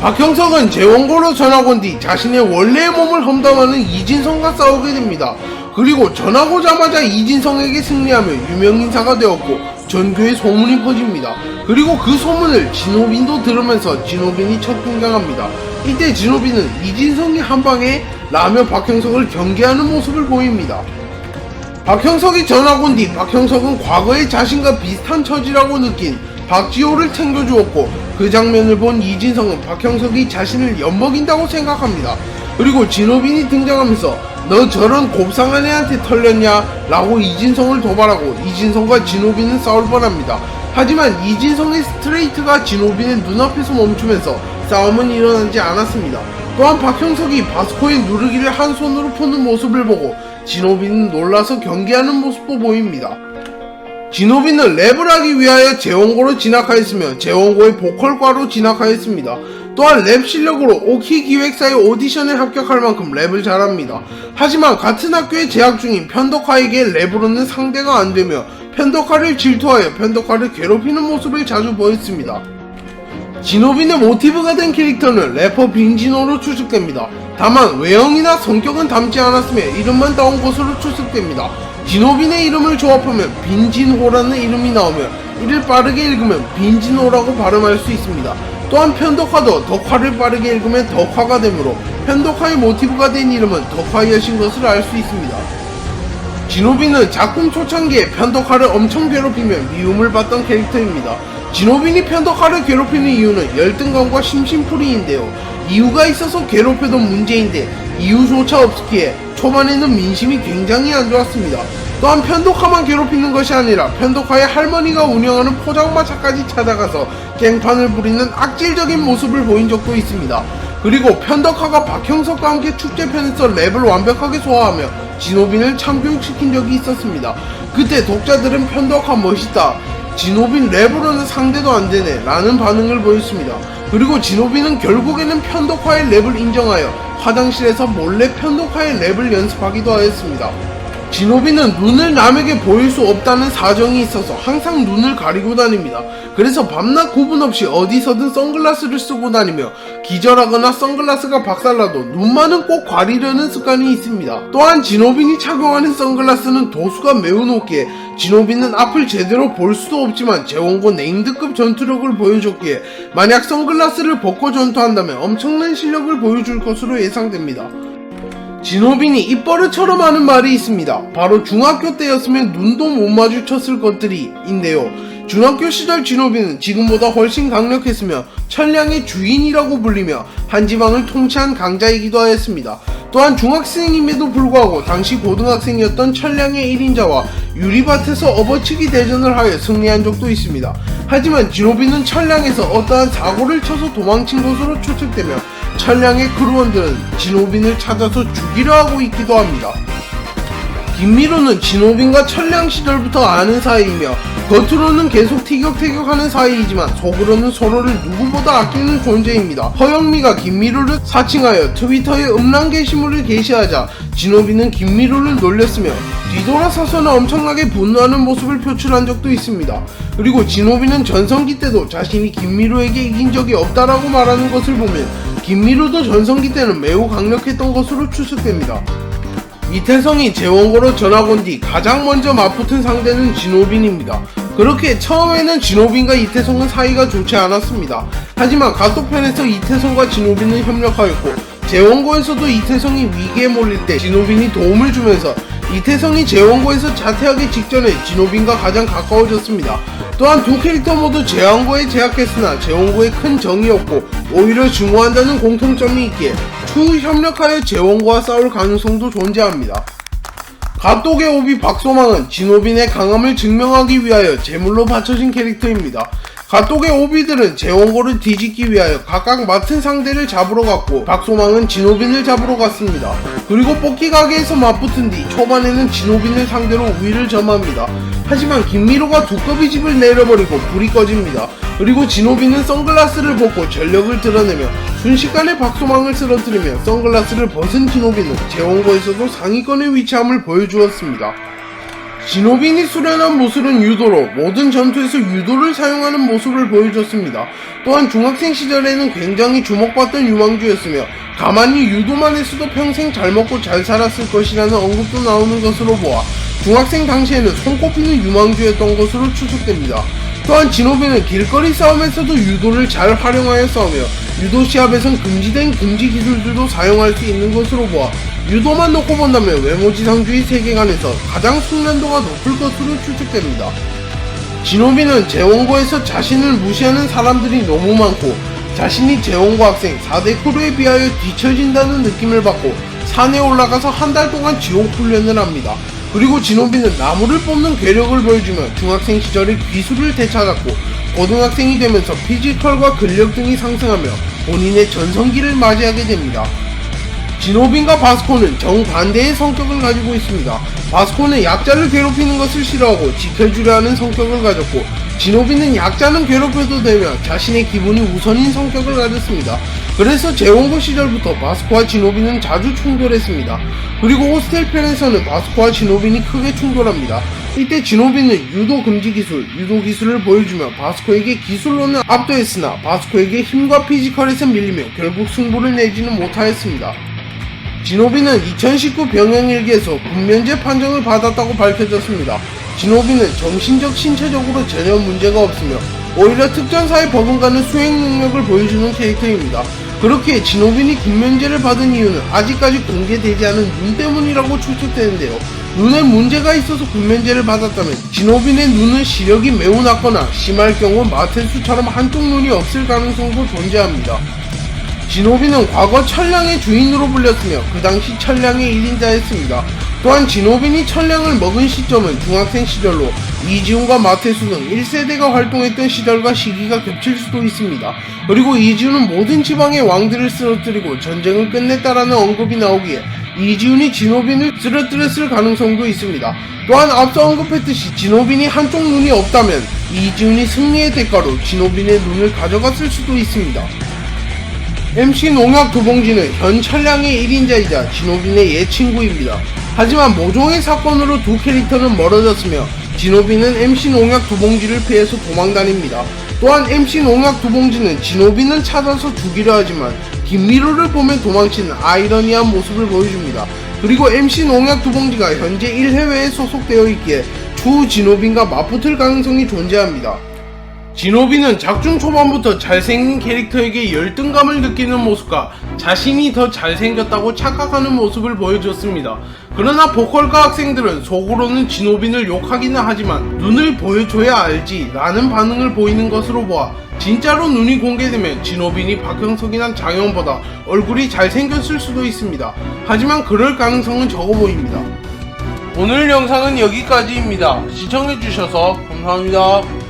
박형석은 재원고로 전학 온 뒤 자신의 원래의 몸을 험담하는 이진성과 싸우게 됩니다. 그리고 전학 오자마자 이진성에게 승리하며 유명인사가 되었고 전교에 소문이 퍼집니다. 그리고 그 소문을 진호빈도 들으면서 진호빈이 첫 등장합니다. 이때 진호빈은 이진성이 한방에 라며 박형석을 경계하는 모습을 보입니다. 박형석이 전학 온 뒤 박형석은 과거의 자신과 비슷한 처지라고 느낀 박지호를 챙겨주었고 그 장면을 본 이진성은 박형석이 자신을 엿먹인다고 생각합니다. 그리고 진호빈이 등장하면서 너 저런 곱상한 애한테 털렸냐? 라고 이진성을 도발하고 이진성과 진호빈은 싸울 뻔합니다. 하지만 이진성의 스트레이트가 진호빈의 눈앞에서 멈추면서 싸움은 일어나지 않았습니다. 또한 박형석이 바스코의 누르기를 한 손으로 푸는 모습을 보고 진호빈은 놀라서 경계하는 모습도 보입니다. 진호빈은 랩을 하기 위하여 재원고로 진학하였으며 재원고의 보컬과로 진학하였습니다. 또한 랩 실력으로 오키 기획사의 오디션에 합격할 만큼 랩을 잘합니다. 하지만 같은 학교에 재학 중인 편덕화에게 랩으로는 상대가 안되며 편덕화를 질투하여 편덕화를 괴롭히는 모습을 자주 보였습니다. 진호빈의 모티브가 된 캐릭터는 래퍼 빈진호로 추측됩니다. 다만 외형이나 성격은 닮지 않았으며 이름만 따온 것으로 추측됩니다. 진호빈의 이름을 조합하면 빈진호라는 이름이 나오며 이를 빠르게 읽으면 빈진호라고 발음할 수 있습니다. 또한 편덕화도 덕화를 빠르게 읽으면 덕화가 되므로 편덕화의 모티브가 된 이름은 덕화이엇인 것을 알 수 있습니다. 진호빈은 작품 초창기에 편덕화를 엄청 괴롭히며 미움을 받던 캐릭터입니다. 진호빈이 편덕화를 괴롭히는 이유는 열등감과 심심풀이인데요. 이유가 있어서 괴롭혀도 문제인데 이유조차 없기에 초반에는 민심이 굉장히 안 좋았습니다. 또한 편덕화만 괴롭히는 것이 아니라 편덕화의 할머니가 운영하는 포장마차까지 찾아가서 깽판을 부리는 악질적인 모습을 보인 적도 있습니다. 그리고 편덕화가 박형석과 함께 축제편에서 랩을 완벽하게 소화하며 진호빈을 참교육시킨 적이 있었습니다. 그때 독자들은 편덕화 멋있다, 진호빈 랩으로는 상대도 안되네 라는 반응을 보였습니다. 그리고 진호빈은 결국에는 편덕화의 랩을 인정하여 화장실에서 몰래 편덕화의 랩을 연습하기도 하였습니다. 진호빈은 눈을 남에게 보일 수 없다는 사정이 있어서 항상 눈을 가리고 다닙니다. 그래서 밤낮 구분 없이 어디서든 선글라스를 쓰고 다니며 기절하거나 선글라스가 박살나도 눈만은 꼭 가리려는 습관이 있습니다. 또한 진호빈이 착용하는 선글라스는 도수가 매우 높기에 진호빈은 앞을 제대로 볼 수도 없지만 재원고 네임드급 전투력을 보여줬기에 만약 선글라스를 벗고 전투한다면 엄청난 실력을 보여줄 것으로 예상됩니다. 진호빈이 입버릇처럼 하는 말이 있습니다. 바로 중학교 때였으면 눈도 못 마주쳤을 것들이 인데요. 중학교 시절 진호빈은 지금보다 훨씬 강력했으며 천량의 주인이라고 불리며 한 지방을 통치한 강자이기도 하였습니다. 또한 중학생임에도 불구하고 당시 고등학생이었던 천량의 1인자와 유리밭에서 업어치기 대전을 하여 승리한 적도 있습니다. 하지만 진호빈은 천량에서 어떠한 사고를 쳐서 도망친 것으로 추측되며 천량의 크루원들은 진호빈을 찾아서 죽이려 하고 있기도 합니다. 김미로는 진호빈과 천량 시절부터 아는 사이이며 겉으로는 계속 티격태격하는 사이이지만 속으로는 서로를 누구보다 아끼는 존재입니다. 허영미가 김미로를 사칭하여 트위터에 음란 게시물을 게시하자 진호빈은 김미로를 놀렸으며 뒤돌아서서는 엄청나게 분노하는 모습을 표출한 적도 있습니다. 그리고 진호빈은 전성기 때도 자신이 김미로에게 이긴 적이 없다라고 말하는 것을 보면 김미로도 전성기 때는 매우 강력했던 것으로 추측됩니다. 이태성이 재원고로 전학 온 뒤 가장 먼저 맞붙은 상대는 진호빈입니다. 그렇게 처음에는 진호빈과 이태성은 사이가 좋지 않았습니다. 하지만 가속편에서 이태성과 진호빈은 협력하였고 재원고에서도 이태성이 위기에 몰릴 때 진호빈이 도움을 주면서 이태성이 재원고에서 자퇴하기 직전에 진호빈과 가장 가까워졌습니다. 또한 두 캐릭터 모두 재원고에 재학했으나 재원고에 큰 정이 없고 오히려 증오한다는 공통점이 있기에 추후 협력하여 재원고와 싸울 가능성도 존재합니다. 갓독의 오비 박소망은 진호빈의 강함을 증명하기 위하여 제물로 바쳐진 캐릭터입니다. 갓독의 오비들은 재원고를 뒤집기 위하여 각각 맡은 상대를 잡으러 갔고 박소망은 진호빈을 잡으러 갔습니다. 그리고 뽑기 가게에서 맞붙은 뒤 초반에는 진호빈을 상대로 우위를 점합니다. 하지만 김미로가 두꺼비 집을 내려버리고 불이 꺼집니다. 그리고 진호빈은 선글라스를 벗고 전력을 드러내며 순식간에 박소망을 쓰러뜨리며 선글라스를 벗은 진호빈은 재원고에서도 상위권에 위치함을 보여주었습니다. 진호빈이 수련한 모술은 유도로 모든 전투에서 유도를 사용하는 모습을 보여줬습니다. 또한 중학생 시절에는 굉장히 주목받던 유망주였으며 가만히 유도만 했어도 평생 잘 먹고 잘 살았을 것이라는 언급도 나오는 것으로 보아 중학생 당시에는 손꼽히는 유망주였던 것으로 추측됩니다. 또한 진호빈은 길거리 싸움에서도 유도를 잘 활용하여 싸우며 유도 시합에선 금지된 금지 기술들도 사용할 수 있는 것으로 보아 유도만 놓고 본다면 외모지상주의 세계관에서 가장 숙련도가 높을 것으로 추측됩니다. 진호빈은 재원고에서 자신을 무시하는 사람들이 너무 많고 자신이 재원고 학생 4대 크루에 비하여 뒤처진다는 느낌을 받고 산에 올라가서 한 달 동안 지옥 훈련을 합니다. 그리고 진호빈은 나무를 뽑는 괴력을 보여주며 중학생 시절에 기술을 되찾았고 고등학생이 되면서 피지컬과 근력 등이 상승하며 본인의 전성기를 맞이하게 됩니다. 진호빈과 바스코는 정반대의 성격을 가지고 있습니다. 바스코는 약자를 괴롭히는 것을 싫어하고 지켜주려 하는 성격을 가졌고 진호빈은 약자는 괴롭혀도 되며 자신의 기분이 우선인 성격을 가졌습니다. 그래서 재원고 시절부터 바스코와 진호빈은 자주 충돌했습니다. 그리고 호스텔 편에서는 바스코와 진호빈이 크게 충돌합니다. 이때 진호빈은 유도 금지 기술, 유도 기술을 보여주며 바스코에게 기술로는 압도했으나 바스코에게 힘과 피지컬에서 밀리며 결국 승부를 내지는 못하였습니다. 진호빈은 2019 병행일기에서 군면제 판정을 받았다고 밝혀졌습니다. 진호빈은 정신적, 신체적으로 전혀 문제가 없으며 오히려 특전사에 버금가는 수행 능력을 보여주는 캐릭터입니다. 그렇게 진호빈이 군면제를 받은 이유는 아직까지 공개되지 않은 눈 때문이라고 추측되는데요. 눈에 문제가 있어서 군면제를 받았다면 진호빈의 눈은 시력이 매우 낮거나 심할 경우 마테수처럼 한쪽 눈이 없을 가능성도 존재합니다. 진호빈은 과거 천량의 주인으로 불렸으며 그 당시 천량의 1인자였습니다. 또한 진호빈이 천량을 먹은 시점은 중학생 시절로 이지훈과 마태수 등 1세대가 활동했던 시절과 시기가 겹칠 수도 있습니다. 그리고 이지훈은 모든 지방의 왕들을 쓰러뜨리고 전쟁을 끝냈다라는 언급이 나오기에 이지훈이 진호빈을 쓰러뜨렸을 가능성도 있습니다. 또한 앞서 언급했듯이 진호빈이 한쪽 눈이 없다면 이지훈이 승리의 대가로 진호빈의 눈을 가져갔을 수도 있습니다. MC 농약 두봉지는 현 천량의 1인자이자 진호빈의 예친구입니다. 하지만 모종의 사건으로 두 캐릭터는 멀어졌으며 진호빈은 MC 농약 두봉지를 피해서 도망다닙니다. 또한 MC 농약 두봉지는 진호빈은 찾아서 죽이려 하지만 김미로를 보면 도망치는 아이러니한 모습을 보여줍니다. 그리고 MC 농약 두봉지가 현재 1해외에 소속되어 있기에 추후 진호빈과 맞붙을 가능성이 존재합니다. 진호빈은 작중 초반부터 잘생긴 캐릭터에게 열등감을 느끼는 모습과 자신이 더 잘생겼다고 착각하는 모습을 보여줬습니다. 그러나 보컬과 학생들은 속으로는 진호빈을 욕하기는 하지만 눈을 보여줘야 알지 라는 반응을 보이는 것으로 보아 진짜로 눈이 공개되면 진호빈이 박형석이나 장현보다 얼굴이 잘생겼을 수도 있습니다. 하지만 그럴 가능성은 적어 보입니다. 오늘 영상은 여기까지입니다. 시청해주셔서 감사합니다.